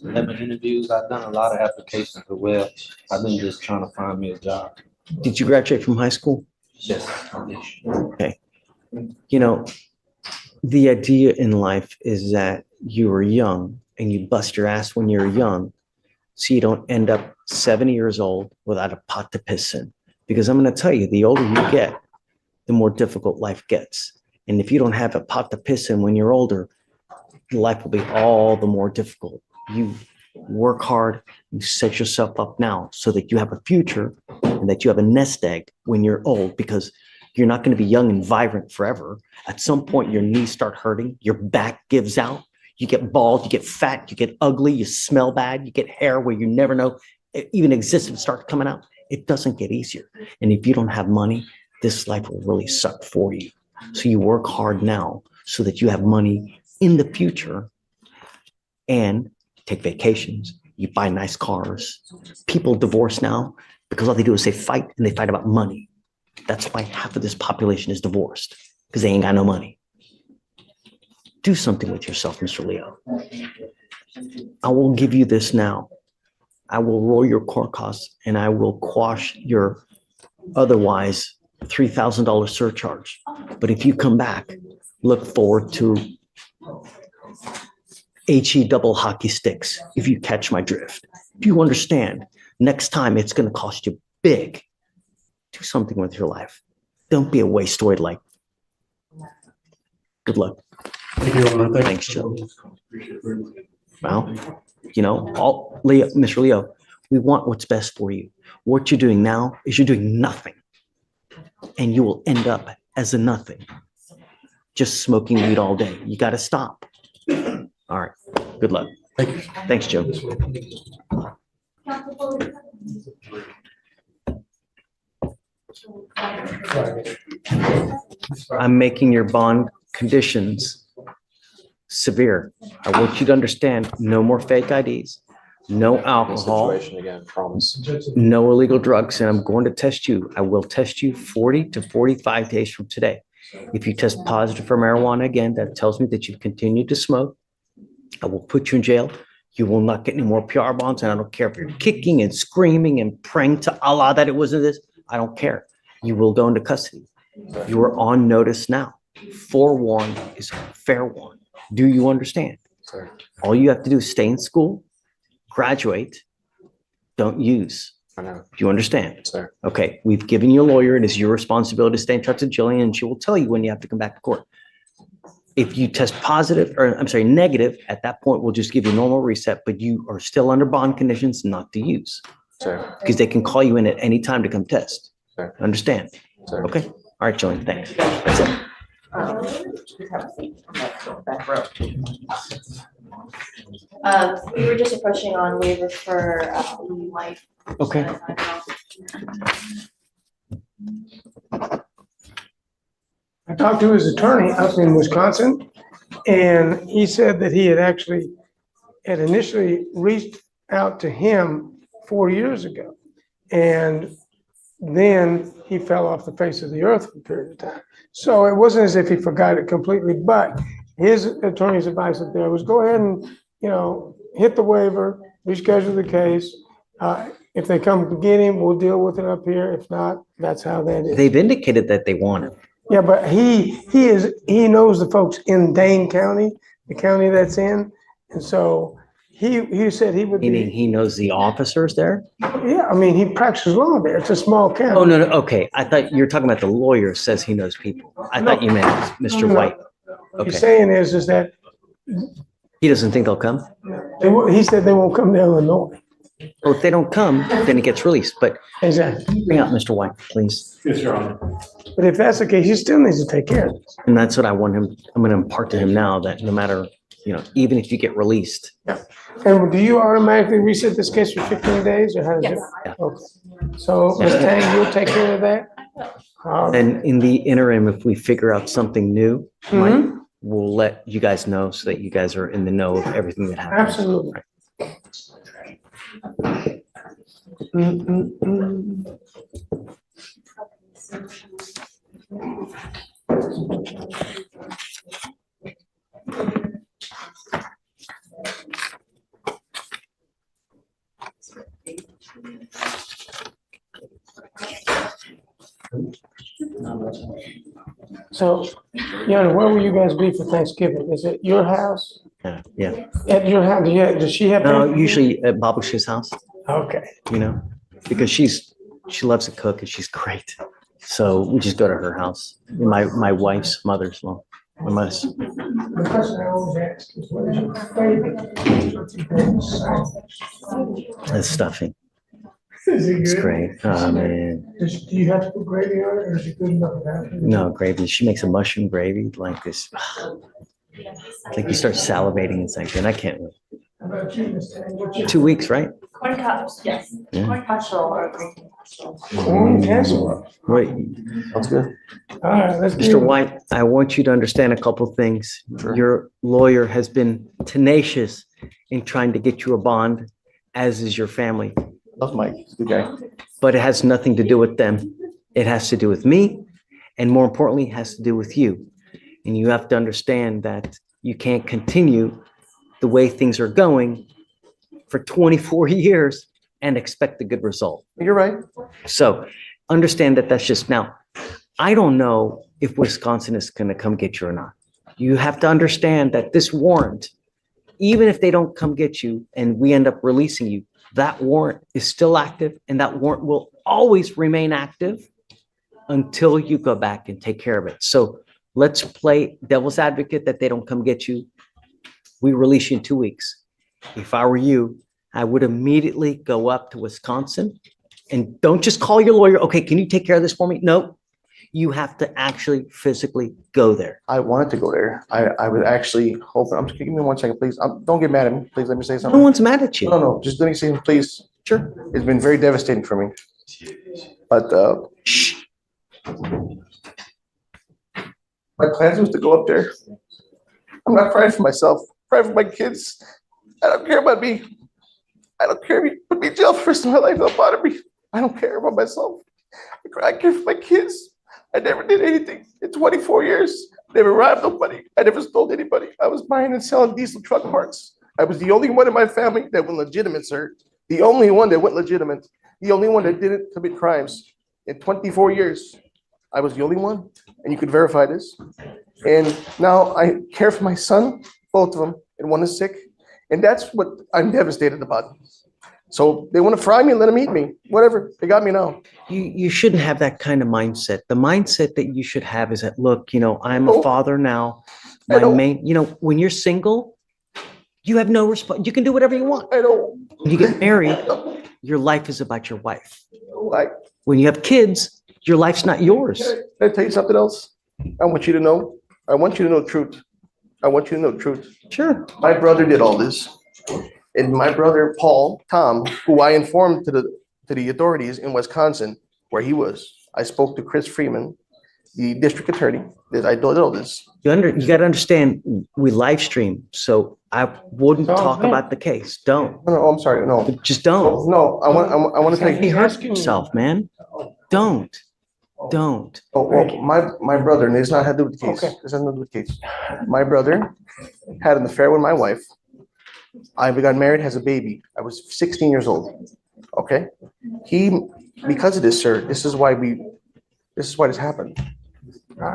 Speaker 14: 11 interviews. I've done a lot of applications as well. I've been just trying to find me a job.
Speaker 1: Did you graduate from high school?
Speaker 14: Yes.
Speaker 1: Okay. You know, the idea in life is that you are young and you bust your ass when you're young, so you don't end up 70 years old without a pot to piss in. Because I'm going to tell you, the older you get, the more difficult life gets. And if you don't have a pot to piss in when you're older, life will be all the more difficult. You work hard, you set yourself up now so that you have a future and that you have a nest egg when you're old, because you're not going to be young and vibrant forever. At some point, your knees start hurting, your back gives out, you get bald, you get fat, you get ugly, you smell bad, you get hair where you never know it even existed, start coming out. It doesn't get easier. And if you don't have money, this life will really suck for you. So you work hard now so that you have money in the future, and take vacations. You buy nice cars. People divorce now because all they do is they fight, and they fight about money. That's why half of this population is divorced, because they ain't got no money. Do something with yourself, Mr. Leo. I will give you this now. I will roll your court costs, and I will quash your otherwise $3,000 surcharge. But if you come back, look forward to HE double hockey sticks, if you catch my drift. If you understand, next time it's going to cost you big. Do something with your life. Don't be a wastoid like. Good luck.
Speaker 13: Thank you, Your Honor.
Speaker 1: Thanks, Joe. Well, you know, Mr. Leo, we want what's best for you. What you're doing now is you're doing nothing, and you will end up as a nothing, just smoking weed all day. You got to stop. All right. Good luck.
Speaker 13: Thank you.
Speaker 1: Thanks, Joe. I'm making your bond conditions severe. I want you to understand, no more fake IDs, no alcohol,
Speaker 5: Situation again, promise.
Speaker 1: no illegal drugs, and I'm going to test you. I will test you 40 to 45 days from today. If you test positive for marijuana again, that tells me that you've continued to smoke. I will put you in jail. You will not get any more PR bonds, and I don't care if you're kicking and screaming and praying to Allah that it wasn't this. I don't care. You will go into custody. You are on notice now. Forewarned is fair warned. Do you understand?
Speaker 5: Sir.
Speaker 1: All you have to do is stay in school, graduate, don't use.
Speaker 5: I know.
Speaker 1: Do you understand?
Speaker 5: Sir.
Speaker 1: Okay, we've given you a lawyer. It is your responsibility to stay in touch with Jillian, and she will tell you when you have to come back to court. If you test positive, or I'm sorry, negative, at that point, we'll just give you a normal reset, but you are still under bond conditions not to use.
Speaker 5: Sir.
Speaker 1: Because they can call you in at any time to come test.
Speaker 5: Sir.
Speaker 1: Understand?
Speaker 5: Sir.
Speaker 1: Okay, all right, Jillian, thanks. That's it.
Speaker 3: We were just approaching on waivers for life.
Speaker 1: Okay.
Speaker 16: I talked to his attorney up in Wisconsin, and he said that he had initially reached out to him 4 years ago. And then he fell off the face of the earth for a period of time. So it wasn't as if he forgot it completely, but his attorney's advice up there was go ahead and, hit the waiver, reschedule the case. If they come to get him, we'll deal with it up here. If not, that's how that is.
Speaker 1: They've indicated that they want him.
Speaker 16: Yeah, but he knows the folks in Dane County, the county that's in. And so he said he would
Speaker 1: Meaning
Speaker 16: be,
Speaker 1: he knows the officers there?
Speaker 16: yeah, I mean, he practices law there. It's a small county.
Speaker 1: Oh, no, okay. I thought you were talking about the lawyer says he knows people. I thought you meant Mr.
Speaker 16: No.
Speaker 1: White.
Speaker 16: What he's
Speaker 1: Okay.
Speaker 16: saying is that
Speaker 1: He doesn't think they'll come?
Speaker 16: he said they won't come to Illinois.
Speaker 1: Well, if they don't come, then he gets released. But
Speaker 16: Exactly.
Speaker 1: bring out Mr. White, please.
Speaker 7: Yes, Your Honor.
Speaker 16: But if that's the case, he still needs to take care of this.
Speaker 1: And that's what I want him, I'm going to impart to him now that no matter, even if you get released,
Speaker 16: And do you automatically reset this case for 15 days or how does it?
Speaker 1: Yeah.
Speaker 16: Okay. So Ms. Tang, you'll take care of that?
Speaker 1: and in the interim, if we figure out something new,
Speaker 16: Mhm.
Speaker 1: we'll let you guys know so that you guys are in the know of everything that happens.
Speaker 16: Absolutely. So, Yana, where will you guys be for Thanksgiving? Is it your house?
Speaker 1: Yeah.
Speaker 16: At your house? Yeah, does she have?
Speaker 1: No,
Speaker 16: Thanksgiving?
Speaker 1: usually at Babash's house,
Speaker 16: Okay.
Speaker 1: you know, because she loves to cook and she's great. So we just go to her house. My wife's mother's law. My mother's.
Speaker 16: The question I always ask is, what is your favorite side?
Speaker 1: That's stuffing.
Speaker 16: Is it
Speaker 1: It's
Speaker 16: good?
Speaker 1: great. Oh, man.
Speaker 16: Do you have to put gravy on it, or is it good enough without it?
Speaker 1: No, gravy. She makes a mushroom gravy like this. It's like you start salivating. It's like, and I can't wait.
Speaker 16: How about you, Ms. Tang? What's your-
Speaker 1: 2 weeks, right?
Speaker 6: Corn cups, yes.
Speaker 1: Yeah.
Speaker 6: Corn casserole or green casserole.
Speaker 16: Corn casserole.
Speaker 1: Right.
Speaker 2: Sounds good.
Speaker 16: All right, let's
Speaker 1: Mr.
Speaker 16: do.
Speaker 1: White, I want you to understand a couple things. Your lawyer has been tenacious in trying to get you a bond, as is your family.
Speaker 2: Love Mike. He's a good guy.
Speaker 1: But it has nothing to do with them. It has to do with me, and more importantly, it has to do with you. And you have to understand that you can't continue the way things are going for 24 years and expect a good result.
Speaker 2: You're right.
Speaker 1: So understand that that's just now. I don't know if Wisconsin is going to come get you or not. You have to understand that this warrant, even if they don't come get you and we end up releasing you, that warrant is still active, and that warrant will always remain active until you go back and take care of it. So let's play devil's advocate that they don't come get you. We release you in 2 weeks. If I were you, I would immediately go up to Wisconsin, and don't just call your lawyer. Okay, can you take care of this for me? No, you have to actually physically go there.
Speaker 2: I wanted to go there. I was actually hoping, give me 1 second, please. Don't get mad at me. Please let me say
Speaker 1: No
Speaker 2: something.
Speaker 1: one's mad at you.
Speaker 2: No, just let me say something, please.
Speaker 1: Sure.
Speaker 2: It's been very devastating for me. But my plans was to go up there. I'm not crying for myself. I'm crying for my kids. I don't care about me. I don't care if you put me in jail for the rest of my life. Don't bother me. I don't care about myself. I care for my kids. I never did anything in 24 years. Never robbed nobody. I never stole anybody. I was buying and selling diesel truck parts. I was the only one in my family that went legitimate, sir. The only one that went legitimate. The only one that didn't commit crimes in 24 years. I was the only one, and you could verify this. And now I care for my son, both of them, and one is sick. And that's what I'm devastated about. So they want to fry me and let them eat me. Whatever, they got me now.
Speaker 1: You shouldn't have that kind of mindset. The mindset that you should have is that, look, I'm a father now. My main, when you're single, you have no response. You can do whatever you want.
Speaker 2: I know.
Speaker 1: When you get married, your life is about your wife.
Speaker 2: Like,
Speaker 1: when you have kids, your life's not yours.
Speaker 2: can I tell you something else? I want you to know. I want you to know the truth. I want you to know the truth.
Speaker 1: Sure.
Speaker 2: My brother did all this. And my brother, Tom, who I informed to the authorities in Wisconsin where he was, I spoke to Chris Freeman, the district attorney, that I did all this.
Speaker 1: You got to understand, we live stream, so I wouldn't talk about the case. Don't.
Speaker 2: No, I'm sorry. No,
Speaker 1: just don't.
Speaker 2: No, I want to tell you.
Speaker 1: He hurt himself, man. Don't.
Speaker 2: Oh, well, my brother, and it's not had to do with the case.
Speaker 16: Okay.
Speaker 2: It's nothing to do with the case. My brother had an affair with my wife. I got married, has a baby. I was 16 years old. Okay? Because of this, sir, this is why this happened.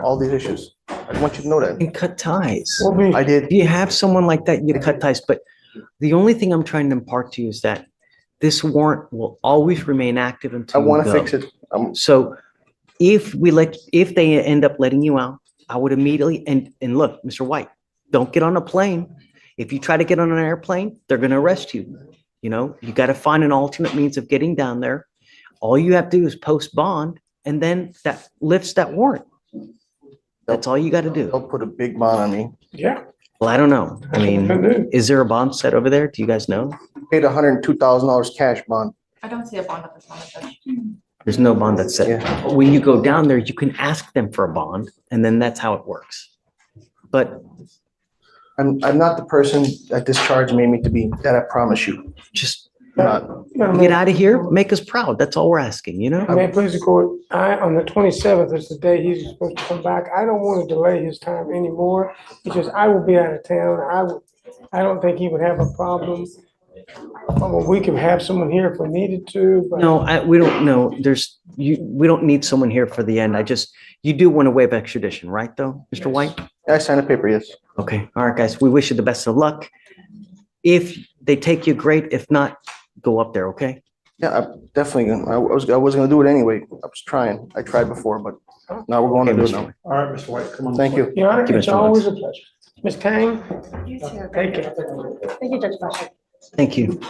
Speaker 2: All these issues. I want you to know that.
Speaker 1: And cut ties.
Speaker 2: I did.
Speaker 1: If you have someone like that, you cut ties. But the only thing I'm trying to impart to you is that this warrant will always remain active until
Speaker 2: I want to
Speaker 1: you go.
Speaker 2: fix it.
Speaker 1: So if they end up letting you out, I would immediately, and look, Mr. White, don't get on a plane. If you try to get on an airplane, they're going to arrest you. You got to find an alternate means of getting down there. All you have to do is post bond, and then that lifts that warrant. That's all you got to do.
Speaker 2: They'll put a big bond on me.
Speaker 16: Yeah.
Speaker 1: Well, I don't know. I mean, is there a bond set over there? Do you guys know?
Speaker 2: Paid $102,000 cash bond.
Speaker 6: I don't see a bond at this moment, Judge.
Speaker 1: There's no bond that's set. When you go down there, you can ask them for a bond, and then that's how it works. But
Speaker 2: I'm not the person that this charge made me to be. That I promise you.
Speaker 1: Just
Speaker 16: Madam
Speaker 1: Get
Speaker 16: Mayor,
Speaker 1: out of here, make us proud. That's all we're asking, you know?
Speaker 16: May it please the court, on the 27th is the day he's supposed to come back. I don't want to delay his time anymore because I will be out of town. I don't think he would have a problem. We could have someone here if we needed to, but.
Speaker 1: No, we don't know. We don't need someone here for the end. You do want to waive extradition, right, though, Mr. White?
Speaker 10: I signed a paper, yes.
Speaker 1: Okay, all right, guys, we wish you the best of luck. If they take you, great. If not, go up there, okay?
Speaker 10: Yeah, I'm definitely, I was gonna do it anyway. I was trying. I tried before, but now we're going to
Speaker 1: Okay,
Speaker 10: do it
Speaker 1: Mr.
Speaker 10: now.
Speaker 1: White.
Speaker 7: All right, Mr. White, come on.
Speaker 10: Thank you.
Speaker 16: Your Honor,
Speaker 1: Thank you,
Speaker 16: it's
Speaker 1: Mr.
Speaker 16: always a pleasure. Ms. Tang,
Speaker 3: You too.
Speaker 16: take care.
Speaker 3: Thank you, Judge Fleischer.
Speaker 1: Thank you.